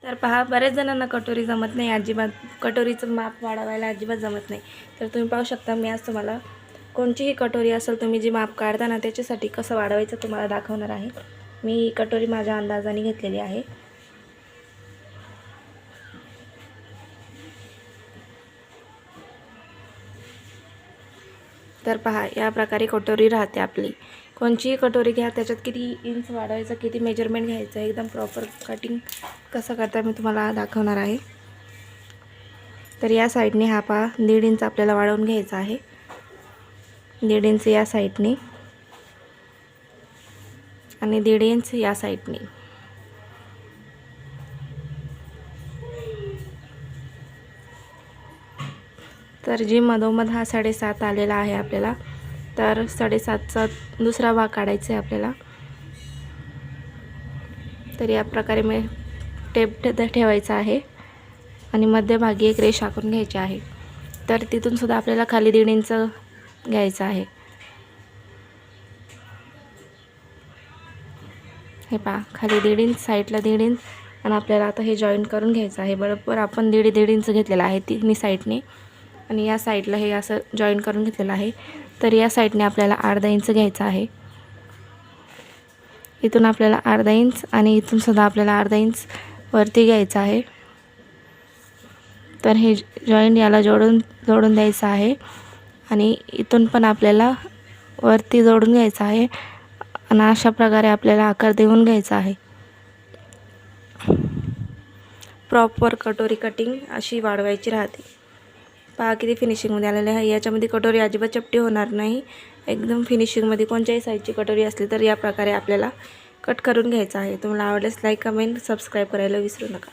तर पहा, बऱ्याच जणांना कटोरी जमत नाही, अजिबात कटोरीचं माप वाढवायला अजिबात जमत नाही. तर तुम्ही पाहू शकता, मी आज तुम्हाला कोणतीही कटोरी असेल तुम्ही जी माप काढता ना त्याच्यासाठी कसं वाढवायचं तुम्हाला दाखवणार आहे. मी ही कटोरी माझ्या अंदाजाने घेतलेली आहे. तर पहा, या प्रकारे कटोरी राहते आपली. कोणतीही कटोरी घ्या, त्याच्यात किती इंच वाढवायचं, किती मेजरमेंट घ्यायचं, एकदम प्रॉपर कटिंग कसं करता मी तुम्हाला दाखवणार आहे. तर या साईडने हा पहा 1.5 इंच आपल्याला वाढवून घ्यायचा आहे. 1.5 इंच या साईडने आणि 1.5 इंच या साईडने. तर जी मधोमध हा 7.5 आलेला आहे आपल्याला, तर 7.5चा दुसरा भाग काढायचा आहे आपल्याला. तर या प्रकारे मी टेप ठेवायचा आहे आणि मध्यभागी एक रेष आखून घ्यायची आहे. तर तिथून सुद्धा आपल्याला खाली 1.5 इंच घ्यायचं आहे. हे पहा, खाली 1.5 इंच, साईडला 1.5 इंच आणि आपल्याला आता हे जॉईंट करून घ्यायचं आहे. बरोबर आपण 1.5 इंच घेतलेला आहे तिन्ही साईडने आणि या साईडला हे असं जॉईंट करून घेतलेलं आहे. तर या साईडने आपल्याला अर्धा इंच घ्यायचा आहे. इथून आपल्याला अर्धा इंच आणि इथून सुद्धा आपल्याला अर्धा इंच वरती घ्यायचं आहे. तर हे जॉईंट याला जोडून द्यायचं आहे आणि इथून पण आपल्याला वरती जोडून घ्यायचं आहे आणि अशा प्रकारे आपल्याला आकार देऊन घ्यायचा आहे. प्रॉपर कटोरी कटिंग अशी वाढवायची राहते. पहा किती फिनिशिंगमध्ये आलेले आहे. याच्यामध्ये कटोरी अजिबात चपटी होणार नाही. एकदम फिनिशिंगमध्ये कोणत्याही साईजची कटोरी असली तर या प्रकारे आपल्याला कट करून घ्यायचं आहे. तुम्हाला आवडल्यास लाईक, कमेंट, सबस्क्राईब करायला विसरू नका.